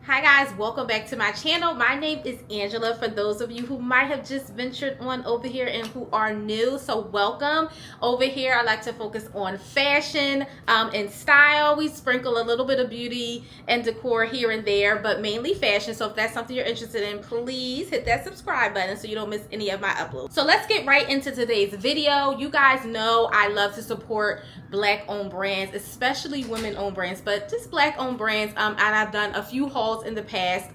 Hi guys, welcome back to my channel. My name is Angela, for those of you who might have just ventured on over here and who are new, so welcome. Over here I like to focus on fashion and style. We sprinkle a little bit of beauty and decor here and there, but mainly fashion. So if that's something you're interested in, please hit that subscribe button so you don't miss any of my uploads. So let's get right into today's video. You guys know I love to support black owned brands, especially women owned brands, but just black owned brands, and I've done a few hauls in the past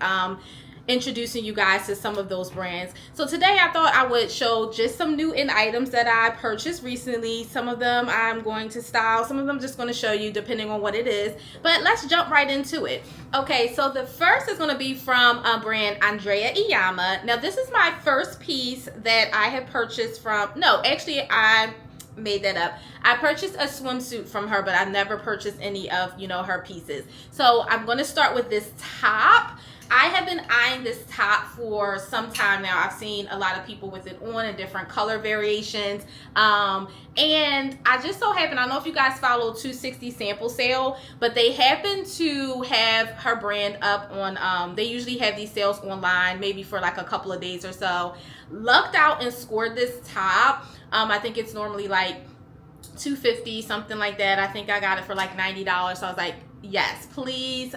introducing you guys to some of those brands. So today I thought I would show just some new in items that I purchased recently. Some of them I'm going to style, some of them I'm just going to show you depending on what it is, but let's jump right into it. Okay, so the first is going to be from a brand, Andrea Iyamah. Now this is my first piece that I have purchased from, no, actually I made that up. I purchased a swimsuit from her, but I've never purchased any of, you know, her pieces. So I'm going to start with this top. I have been eyeing this top for some time now. I've seen a lot of people with it on in different color variations. And I just so happen, I don't know if you guys follow 260 Sample Sale, but they happen to have her brand up on, they usually have these sales online, maybe for like a couple of days or so. Lucked out and scored this top. I think it's normally like $250, something like that. I think I got it for like $90. So I was like, yes, please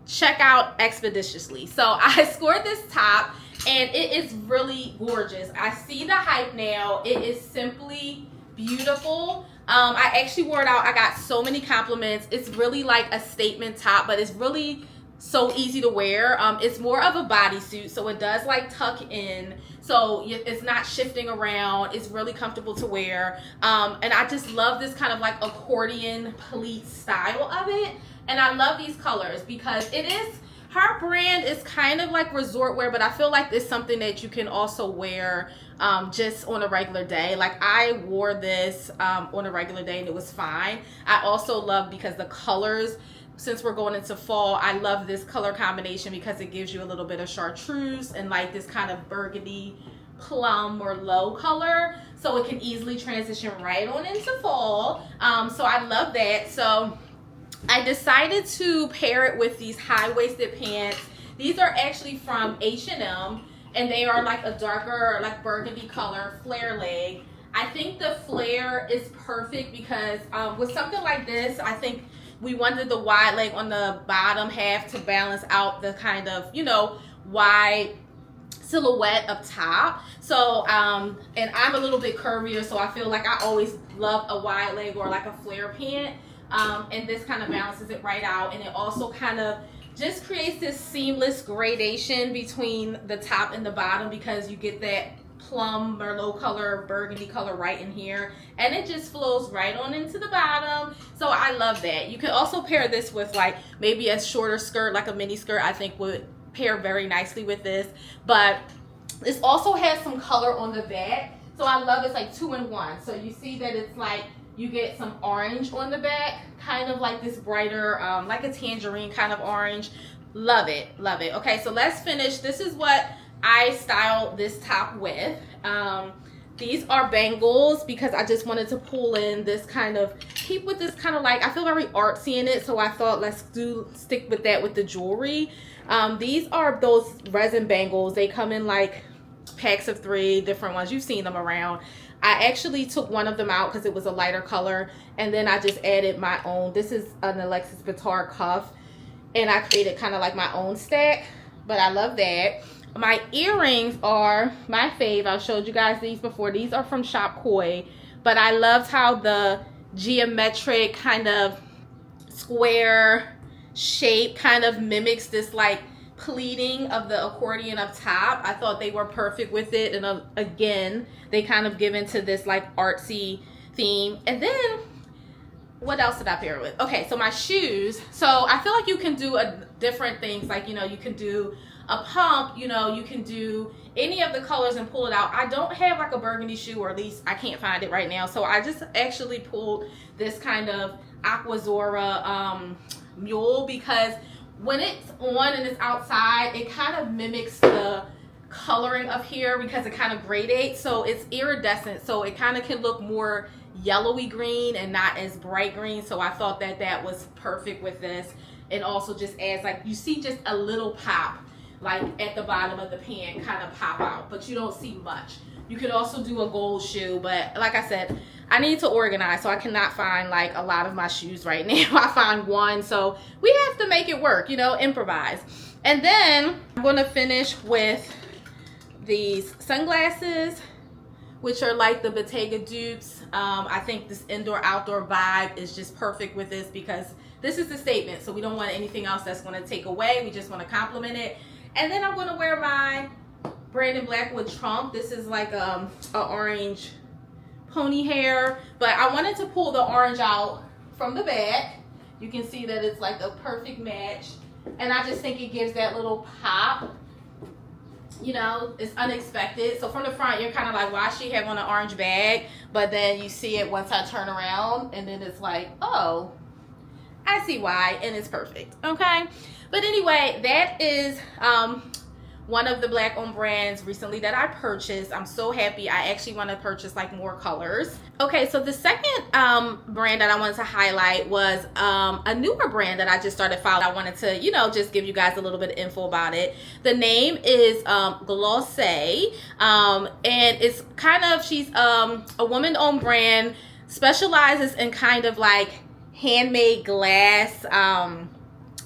check out expeditiously. So I scored this top and it is really gorgeous. I see the hype now. It is simply beautiful. I actually wore it out. I got so many compliments. It's really like a statement top, but it's really so easy to wear. It's more of a bodysuit, so it does like tuck in, so it's not shifting around. It's really comfortable to wear, and I just love this kind of like accordion pleat style of it. And I love these colors because it is, her brand is kind of like resort wear, but I feel like it's something that you can also wear just on a regular day. Like I wore this on a regular day and it was fine. I also love, because the colors, since we're going into fall, I love this color combination because it gives you a little bit of chartreuse and like this kind of burgundy plum or low color, so it can easily transition right on into fall. So I love that. So I decided to pair it with these high-waisted pants. These are actually from H&M and they are like a darker, like burgundy color, flare leg. I think the flare is perfect because with something like this, I think we wanted the wide leg on the bottom half to balance out the kind of, you know, wide silhouette up top. So and I'm a little bit curvier, so I feel like I always love a wide leg or like a flare pant, and this kind of balances it right out. And it also kind of just creates this seamless gradation between the top and the bottom, because you get that plum merlot color, burgundy color right in here, and it just flows right on into the bottom. So I love that. You can also pair this with like maybe a shorter skirt, like a mini skirt, I think would pair very nicely with this. But this also has some color on the back, so I love it's like 2-in-1. So you see that it's like you get some orange on the back, kind of like this brighter like a tangerine kind of orange. Love it, love it. Okay, so let's finish. This is what I styled this top with. These are bangles because I just wanted to pull in this kind of, keep with this kind of like, I feel very artsy in it, so I thought let's stick with that with the jewelry. These are those resin bangles. They come in like packs of 3 different ones. You've seen them around. I actually took one of them out because it was a lighter color, and then I just added my own. This is an Alexis Bittar cuff, and I created kind of like my own stack, but I love that. My earrings are my fave. I showed you guys these before. These are from shop Khoi, but I loved how the geometric kind of square shape kind of mimics this like pleating of the accordion up top. I thought they were perfect with it, and again they kind of give into this like artsy theme. And then what else did I pair it with? Okay, so my shoes. So I feel like you can do different things, like, you know, you can do a pump, you know, you can do any of the colors and pull it out. I don't have like a burgundy shoe, or at least I can't find it right now, so I just actually pulled this kind of Aquazora mule, because when it's on and it's outside, it kind of mimics the coloring up here because it kind of gradates, so it's iridescent, so it kind of can look more yellowy green and not as bright green. So I thought that that was perfect with this. and also just adds, like, you see just a little pop, like at the bottom of the pan kind of pop out, but you don't see much. You could also do a gold shoe, but like I said, I need to organize, so I cannot find like a lot of my shoes right now. I find one, so we have to make it work, you know, improvise. And then I'm gonna finish with these sunglasses, which are like the Bottega dupes. I think this indoor-outdoor vibe is just perfect with this because this is the statement, so we don't want anything else that's gonna take away. We just wanna complement it. And then I'm gonna wear my Brandon Blackwood trunk. This is like a orange pony hair, but I wanted to pull the orange out from the back. You can see that it's like a perfect match, and I just think it gives that little pop. You know, it's unexpected. So from the front, you're kind of like, why she have on an orange bag? But then you see it once I turn around, and then it's like, oh, I see why, and it's perfect. Okay, but anyway, that is one of the black owned brands recently that I purchased. I'm so happy. I actually want to purchase like more colors. Okay, so the second brand that I wanted to highlight was a newer brand that I just started following. I wanted to, you know, just give you guys a little bit of info about it. The name is Glaucei, and it's kind of, she's a woman owned brand, specializes in kind of like handmade glass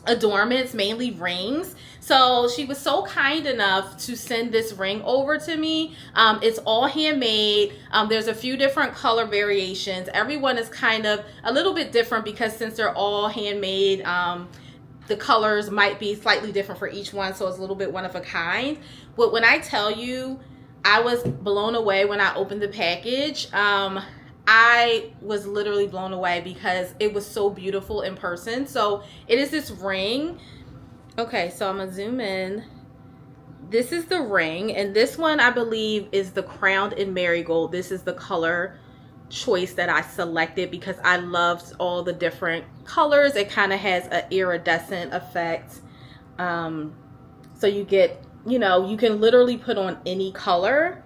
adornments, mainly rings. So she was so kind enough to send this ring over to me. It's all handmade. There's a few different color variations. Everyone is kind of a little bit different because since they're all handmade, the colors might be slightly different for each one. So it's a little bit one of a kind. But when I tell you, I was blown away when I opened the package. I was literally blown away because it was so beautiful in person. So it is this ring. Okay, so I'm gonna zoom in. This is the ring, and this one I believe is the crowned in marigold. This is the color choice that I selected because I loved all the different colors. It kind of has an iridescent effect. So you get, you know, you can literally put on any color.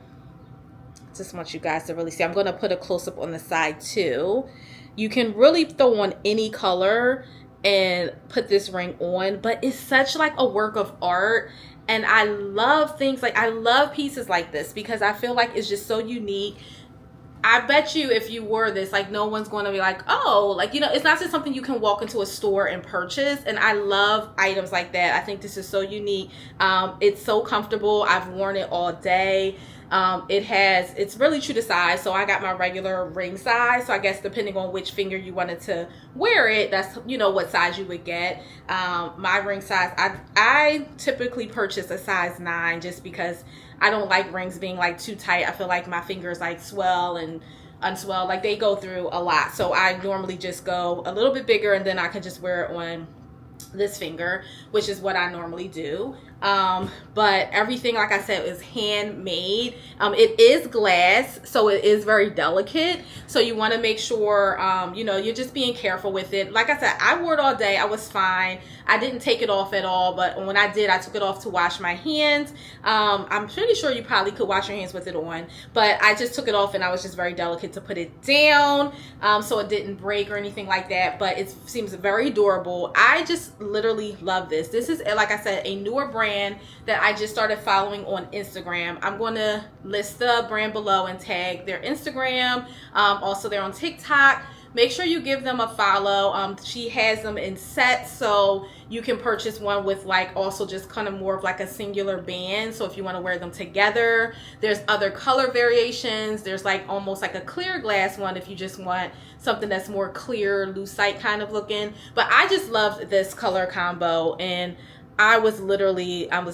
Just want you guys to really see. I'm going to put a close-up on the side too. You can really throw on any color and put this ring on, but it's such like a work of art, and I love things like, I love pieces like this because I feel like it's just so unique. I bet you if you wore this, like, no one's going to be like, oh, like, you know, it's not just something you can walk into a store and purchase. And I love items like that. I think this is so unique. It's so comfortable. I've worn it all day. It's really true to size. So I got my regular ring size. So I guess depending on which finger you wanted to wear it, that's, you know, what size you would get. My ring size, I typically purchase a size 9 just because I don't like rings being like too tight. I feel like my fingers like swell and unswell, like they go through a lot. So I normally just go a little bit bigger, and then I can just wear it on this finger, which is what I normally do. But everything, like I said, is handmade. It is glass, so it is very delicate. So you want to make sure, you know, you're just being careful with it. Like I said, I wore it all day. I was fine. I didn't take it off at all, but when I did, I took it off to wash my hands. I'm pretty sure you probably could wash your hands with it on, but I just took it off and I was just very delicate to put it down, so it didn't break or anything like that, but it seems very durable. I just literally love this. This is, like I said, a newer brand that I just started following on Instagram. I'm going to list the brand below and tag their Instagram. Also, they're on TikTok. Make sure you give them a follow. She has them in sets, so you can purchase one with like also just kind of more of like a singular band. So if you want to wear them together, there's other color variations. There's like almost like a clear glass one if you just want something that's more clear, lucite kind of looking. But I just loved this color combo, and I was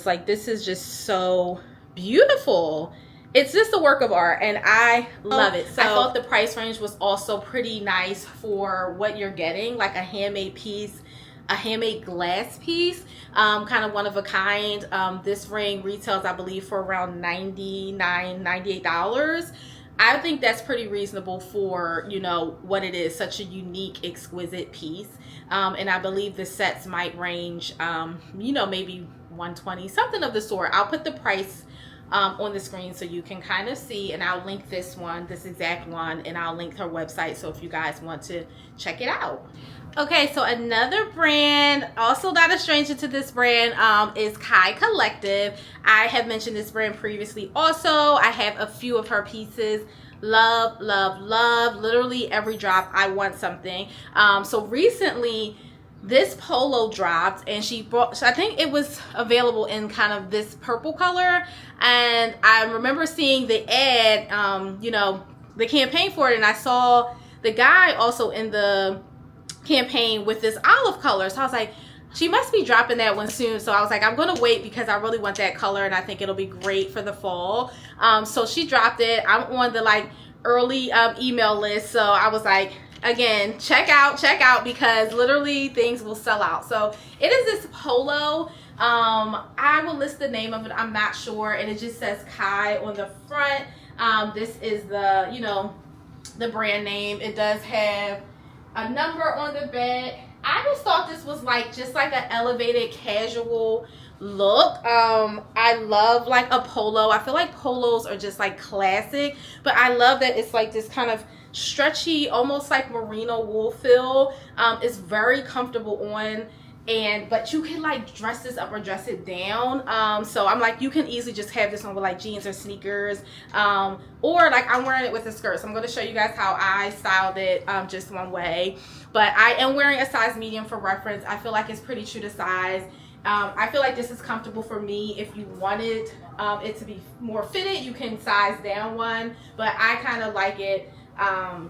like, this is just so beautiful. It's just a work of art, and I love it. So I thought the price range was also pretty nice for what you're getting, like a handmade piece, a handmade glass piece, kind of one of a kind. This ring retails, I believe, for around $98. I think that's pretty reasonable for, you know, what it is, such a unique, exquisite piece. And I believe the sets might range, you know, maybe $120, something of the sort. I'll put the price on the screen so you can kind of see, and I'll link this exact one, and I'll link her website so if you guys want to check it out. Okay, so another brand, also not a stranger to this brand, is Khoi Collective. I have mentioned this brand previously also. I have a few of her pieces. Love, love, love. Literally every drop, I want something. So recently, this polo dropped, and she brought, so I think it was available in kind of this purple color, and I remember seeing the ad, you know, the campaign for it, and I saw the guy also in the campaign with this olive color, so I was like, she must be dropping that one soon. So I was like, I'm gonna wait because I really want that color, and I think it'll be great for the fall. So she dropped it. I'm on the like early email list, so I was like, again, check out, because literally things will sell out. So it is this polo. I will list the name of it, I'm not sure, and it just says Khoi on the front. This is the, you know, the brand name. It does have a number on the back. I just thought this was like just like an elevated casual look. I love like a polo. I feel like polos are just like classic, but I love that it's like this kind of stretchy, almost like merino wool feel. It's very comfortable on, and but you can like dress this up or dress it down. So I'm like, you can easily just have this on with like jeans or sneakers, or like I'm wearing it with a skirt. So I'm going to show you guys how I styled it just one way, but I am wearing a size medium for reference. I feel like it's pretty true to size. I feel like this is comfortable for me. If you wanted it to be more fitted, you can size down one, but I kind of like it,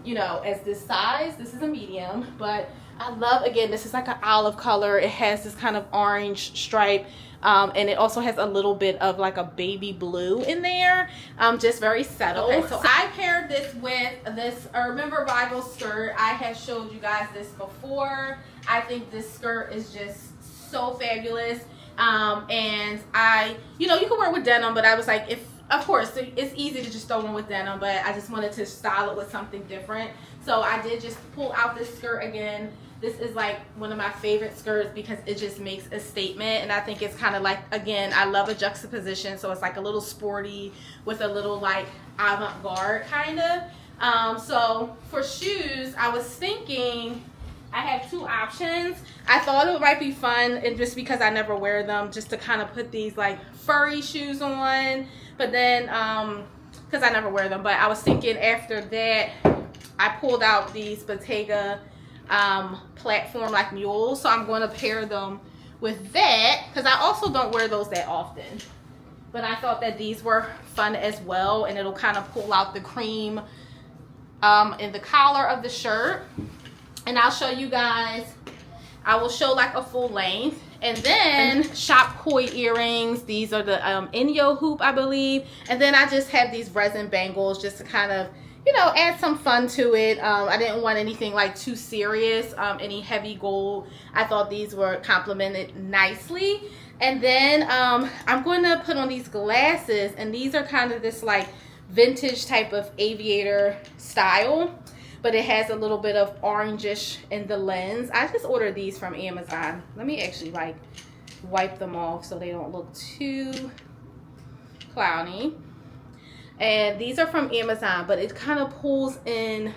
you know, as this size. This is a medium, but I love, again, this is like an olive color. It has this kind of orange stripe, and it also has a little bit of like a baby blue in there, just very subtle. Okay, so I paired this with this Revivo skirt. I have showed you guys this before. I think this skirt is just so fabulous, and I, you know, you can wear it with denim, but I was like, if, of course, it's easy to just throw one with denim, but I just wanted to style it with something different. So I did just pull out this skirt again. This is like one of my favorite skirts because it just makes a statement, and I think it's kind of like, again, I love a juxtaposition, so it's like a little sporty with a little like avant-garde kind of. So for shoes, I was thinking I have two options. I thought it might be fun, and just because I never wear them, just to kind of put these like furry shoes on, but then because I never wear them, but I was thinking after that I pulled out these Bottega platform like mules, so I'm going to pair them with that because I also don't wear those that often, but I thought that these were fun as well, and it'll kind of pull out the cream in the collar of the shirt. And I'll show you guys, I will show like a full length, and then shop Khoi earrings. These are the Inyo hoop, I believe, and then I just have these resin bangles just to kind of, you know, add some fun to it. I didn't want anything like too serious, any heavy gold. I thought these were complemented nicely. And then I'm going to put on these glasses, and these are kind of this like vintage type of aviator style, but it has a little bit of orangish in the lens. I just ordered these from Amazon. Let me actually like wipe them off so they don't look too cloudy. And these are from Amazon, but it kind of pulls in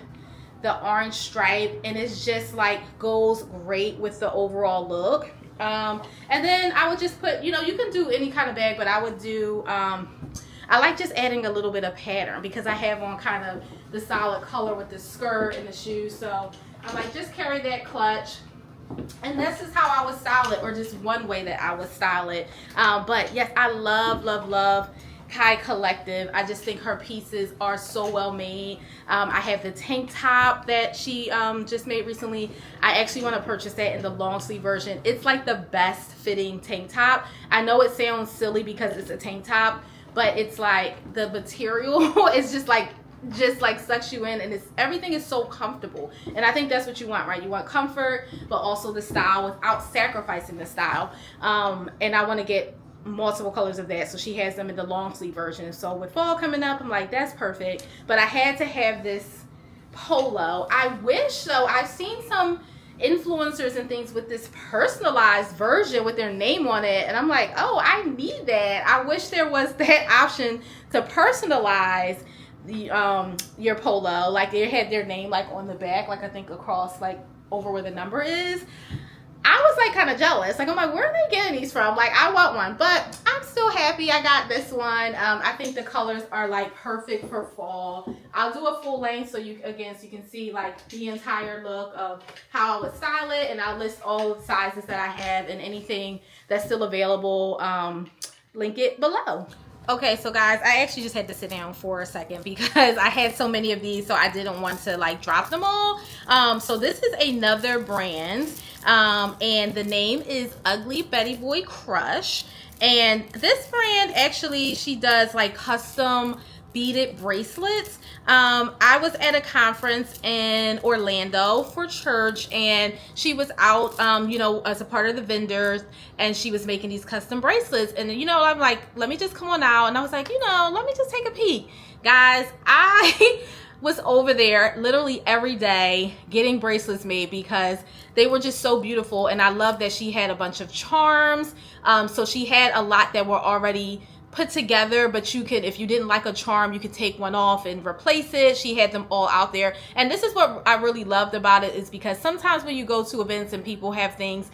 the orange stripe, and it's just like goes great with the overall look. And then I would just put, you know, you can do any kind of bag, but I would do, I like just adding a little bit of pattern because I have on kind of the solid color with the skirt and the shoes. So I'm like, just carry that clutch. And this is how I would style it, or just one way that I would style it. But yes, I love, love, love Khoi Collective. I just think her pieces are so well made. I have the tank top that she just made recently. I actually want to purchase that in the long sleeve version. It's like the best fitting tank top. I know it sounds silly because it's a tank top, but it's like the material is just like sucks you in, and it's, everything is so comfortable, and I think that's what you want, right? You want comfort, but also the style without sacrificing the style. And I want to get multiple colors of that, so she has them in the long sleeve version. So with fall coming up, I'm like, that's perfect. But I had to have this polo. I wish, though, I've seen some influencers and things with this personalized version with their name on it, and I'm like, oh, I need that. I wish there was that option to personalize the your polo, like they had their name like on the back, like I think across like over where the number is. I was like kind of jealous. Like, I'm like, where are they getting these from? Like, I want one, but I'm still happy I got this one. I think the colors are like perfect for fall. I'll do a full length so you can see like the entire look of how I would style it, and I'll list all the sizes that I have and anything that's still available. Link it below. Okay, so guys, I actually just had to sit down for a second because I had so many of these, so I didn't want to like drop them all. So this is another brand, and the name is Ugly Betty Boy Crush. And this brand, actually, she does like custom beaded bracelets. I was at a conference in Orlando for church, and she was out, you know, as a part of the vendors, and she was making these custom bracelets. And, you know, I'm like, let me just come on out. And I was like, you know, let me just take a peek. Guys, I was over there literally every day getting bracelets made because they were just so beautiful. And I love that she had a bunch of charms. So she had a lot that were already put together, but you could, if you didn't like a charm, you could take one off and replace it. She had them all out there, and this is what I really loved about it, is because sometimes when you go to events and people have things,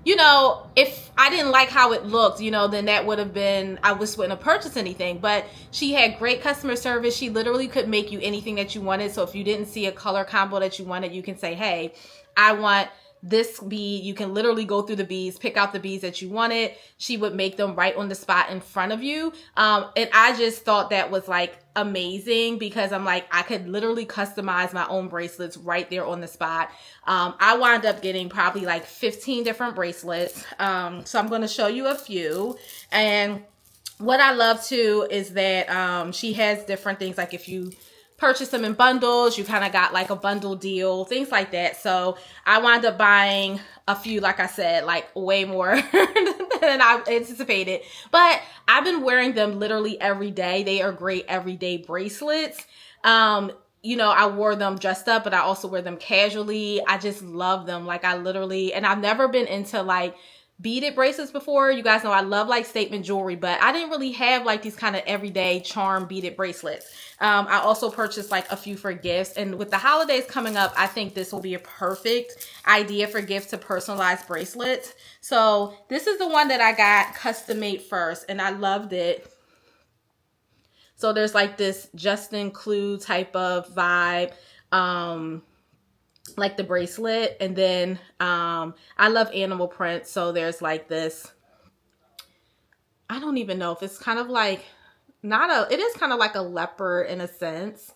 you know, if I didn't like how it looked, you know, then that would have been, I just wouldn't have purchased anything. But she had great customer service. She literally could make you anything that you wanted. So if you didn't see a color combo that you wanted, you can say, hey, I want this bead. You can literally go through the beads, pick out the beads that you wanted. She would make them right on the spot in front of you. And I just thought that was like amazing, because I'm like, I could literally customize my own bracelets right there on the spot. I wound up getting probably like 15 different bracelets. So I'm going to show you a few. And what I love too is that she has different things, like if you purchase them in bundles, you kind of got like a bundle deal, things like that. So I wound up buying a few, like I said, like way more than I anticipated. But I've been wearing them literally every day. They are great everyday bracelets. You know, I wore them dressed up, but I also wear them casually. I just love them. Like, I literally, and I've never been into like beaded bracelets before. You guys know I love like statement jewelry, but I didn't really have like these kind of everyday charm beaded bracelets. I also purchased like a few for gifts, and with the holidays coming up, I think this will be a perfect idea for gifts, to personalize bracelets. So this is the one that I got custom made first, and I loved it. So there's like this Justin Clue type of vibe, like the bracelet. And then I love animal print, so there's like this, I don't even know if it's kind of like, it is kind of like a leopard in a sense.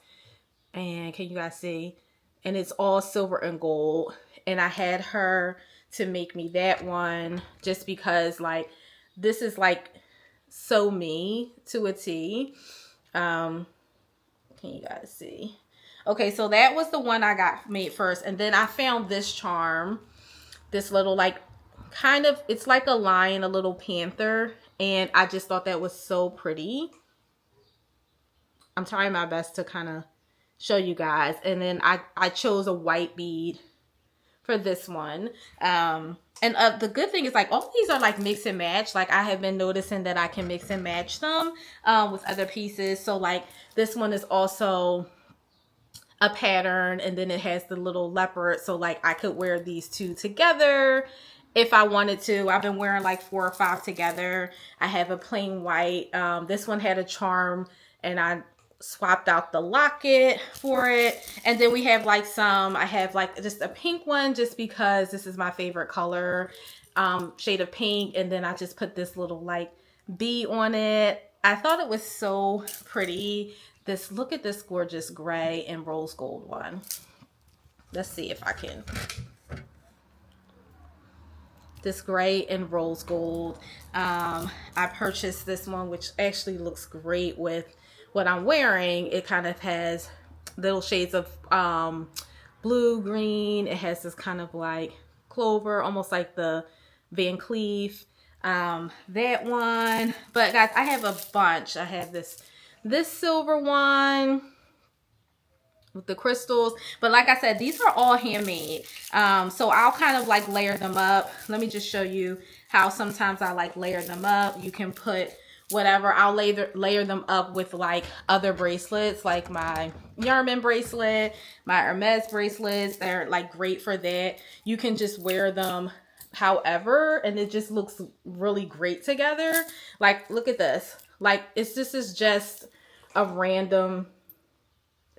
And can you guys see? And it's all silver and gold. And I had her to make me that one just because like this is like so me to a T. Can you guys see? Okay, so that was the one I got made first. And then I found this charm, this little like kind of, it's like a lion, a little panther. And I just thought that was so pretty. I'm trying my best to kind of show you guys. And then I chose a white bead for this one. And the good thing is like all these are like mix and match. Like I have been noticing that I can mix and match them with other pieces. So like this one is also a pattern, and then it has the little leopard. So like I could wear these two together if I wanted to. I've been wearing like 4 or 5 together. I have a plain white. This one had a charm, and I swapped out the locket for it. And then we have like I have like just a pink one just because this is my favorite color, shade of pink. And then I just put this little like bee on it. I thought it was so pretty. Look at this gorgeous gray and rose gold one. Let's see if I can. This gray and rose gold. I purchased this one, which actually looks great with what I'm wearing. It kind of has little shades of blue, green. It has this kind of like clover, almost like the Van Cleef. That one. But guys, I have a bunch. I have this silver one with the crystals. But like I said, these are all handmade. So I'll kind of like layer them up. Let me just show you how sometimes I like layer them up. You can put whatever. I'll layer them up with like other bracelets, like my Yarman bracelet, my Hermes bracelets. They're like great for that. You can just wear them however, and it just looks really great together. Like, look at this. Like, this is just a random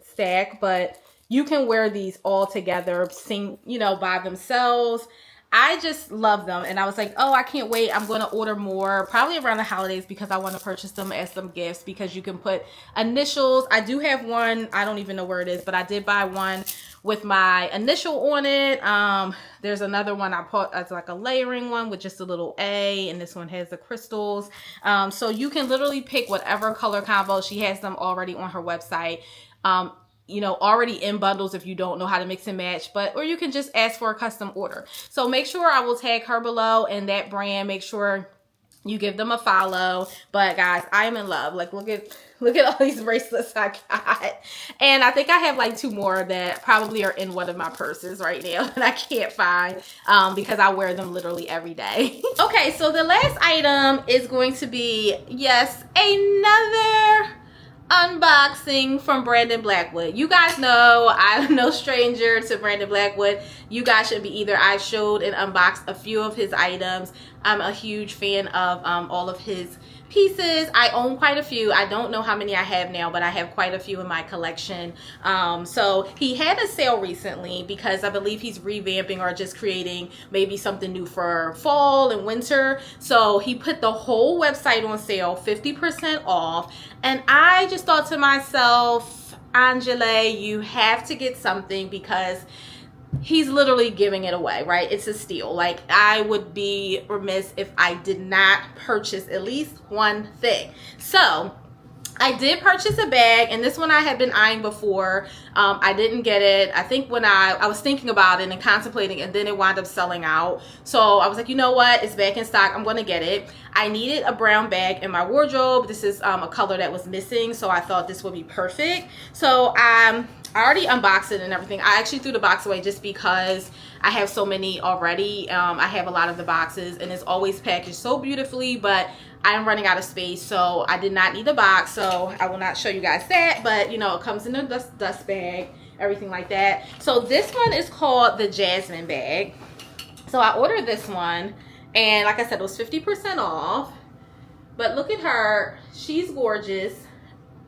stack, but you can wear these all together, you know, by themselves. I just love them, and I was like, oh, I can't wait. I'm going to order more probably around the holidays because I want to purchase them as some gifts, because you can put initials. I do have one, I don't even know where it is, but I did buy one with my initial on it. There's another one I put as like a layering one with just a little A, and this one has the crystals. So you can literally pick whatever color combo. She has them already on her website. You know, already in bundles if you don't know how to mix and match, or you can just ask for a custom order. So make sure, I will tag her below and that brand. Make sure you give them a follow. But guys, I am in love. Like, look at all these bracelets I got. And I think I have like 2 more that probably are in one of my purses right now that I can't find because I wear them literally every day. Okay, so the last item is going to be, yes, another unboxing from Brandon Blackwood. You guys know I'm no stranger to Brandon Blackwood. You guys should be either. I showed and unboxed a few of his items. I'm a huge fan of all of his pieces. I own quite a few. I don't know how many I have now, but I have quite a few in my collection. So he had a sale recently because I believe he's revamping or just creating maybe something new for fall and winter. So he put the whole website on sale, 50% off. And I just thought to myself, Angela, you have to get something because he's literally giving it away, right? It's a steal. Like, I would be remiss if I did not purchase at least one thing. So I did purchase a bag, and this one I had been eyeing before. I didn't get it. I think when I was thinking about it and contemplating, and then it wound up selling out. So I was like, you know what? It's back in stock. I'm going to get it. I needed a brown bag in my wardrobe. This is a color that was missing, so I thought this would be perfect. So I already unboxed it and everything. I actually threw the box away just because I have so many already. I have a lot of the boxes, and it's always packaged so beautifully, but I am running out of space, so I did not need the box, so I will not show you guys that. But you know, it comes in a dust bag, everything like that. So this one is called the Jasmine Bag. So I ordered this one, and like I said, it was 50% off. But look at her. She's gorgeous.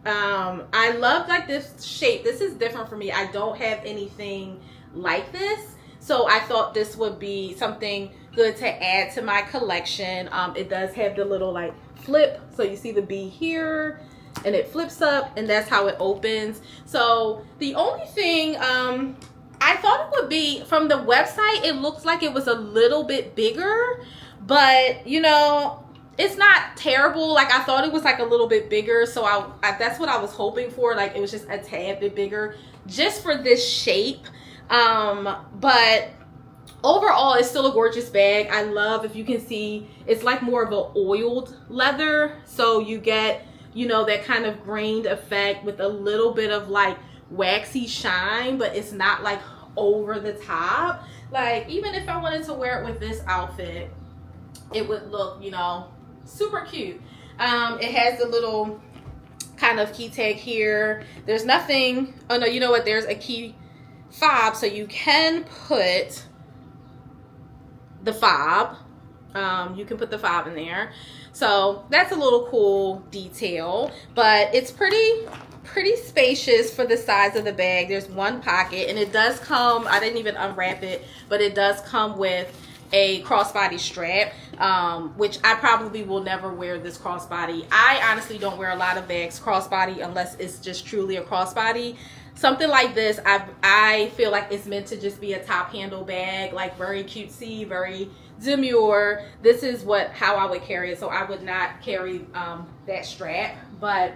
I love like this shape. This is different for me. I don't have anything like this, so I thought this would be something good to add to my collection. It does have the little like flip, so you see the B here, and it flips up, and that's how it opens. So the only thing I thought it would be, from the website, it looks like it was a little bit bigger, but you know, it's not terrible. Like, I thought it was like a little bit bigger, so I that's what I was hoping for. Like, it was just a tad bit bigger just for this shape. But overall, it's still a gorgeous bag. I love, if you can see, it's like more of an oiled leather, so you get, you know, that kind of grained effect with a little bit of like waxy shine, but it's not like over the top. Like, even if I wanted to wear it with this outfit, it would look, you know, super cute. It has a little kind of key tag here. There's nothing, oh no, you know what, there's a key fob, so you can put the fob. You can put the fob in there, so that's a little cool detail. But it's pretty spacious for the size of the bag. There's one pocket, and it does come, I didn't even unwrap it, but it does come with a crossbody strap, which I probably will never wear this crossbody. I honestly don't wear a lot of bags crossbody unless it's just truly a crossbody. Something like this, I feel like it's meant to just be a top handle bag, like very cutesy, very demure. This is how I would carry it, so I would not carry that strap. But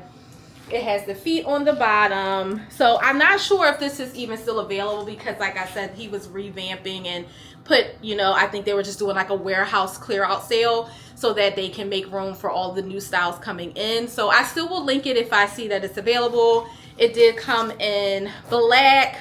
it has the feet on the bottom, so I'm not sure if this is even still available, because like I said, he was revamping and put, you know, I think they were just doing like a warehouse clear out sale so that they can make room for all the new styles coming in. So I still will link it if I see that it's available. It did come in black.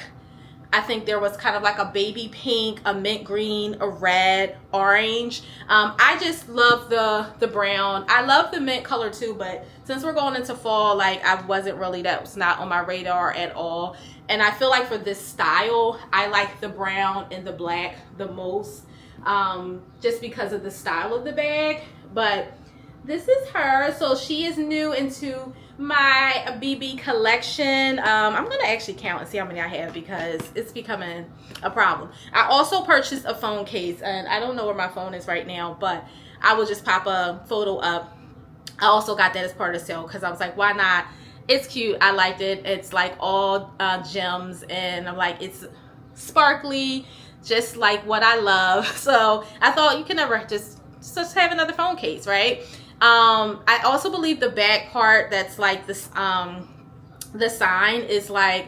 I think there was kind of like a baby pink, a mint green, a red, orange. I just love the brown. I love the mint color too, but since we're going into fall, like I wasn't really, that was not on my radar at all. And I feel like for this style, I like the brown and the black the most, just because of the style of the bag. But this is her. So she is new into my BB collection. I'm gonna actually count and see how many I have because it's becoming a problem. I also purchased a phone case, and I don't know where my phone is right now, but I will just pop a photo up. I also got that as part of the sale because I was like, why not? It's cute. I liked it. It's like all gems, and I'm like, it's sparkly, just like what I love. So I thought you can never just have another phone case, right? I also believe the back part that's like this, the sign is like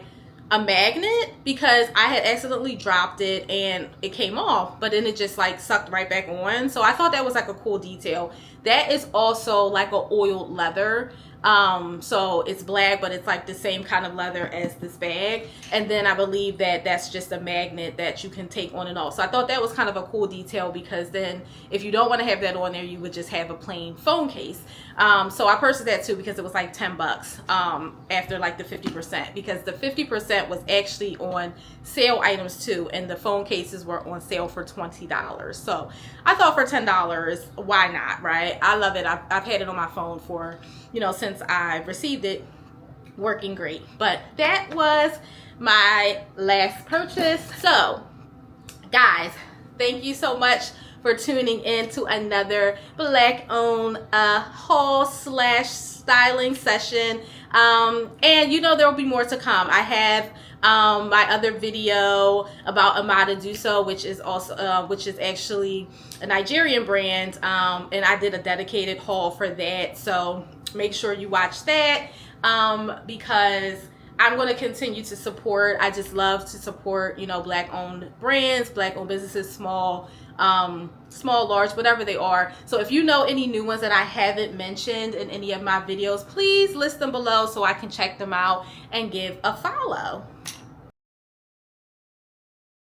a magnet, because I had accidentally dropped it and it came off, but then it just like sucked right back on. So I thought that was like a cool detail. That is also like a oiled leather. So it's black, but it's like the same kind of leather as this bag. And then I believe that that's just a magnet that you can take on and off. So I thought that was kind of a cool detail, because then if you don't want to have that on there, you would just have a plain phone case. So I purchased that too because it was like 10 bucks after like the 50%, because the 50% was actually on sale items too, and the phone cases were on sale for $20. So I thought for $10, why not, right? I love it. I've had it on my phone for, you know, since I received it, working great. But that was my last purchase. So guys, thank you so much for tuning in to another black owned haul slash styling session. And you know, there will be more to come. I have my other video about Amada, which is also which is actually a Nigerian brand, and I did a dedicated haul for that, so make sure you watch that, because I'm going to continue to support. I just love to support, you know, black owned brands, black owned businesses, small, large, whatever they are. So if you know any new ones that I haven't mentioned in any of my videos, please list them below so I can check them out and give a follow.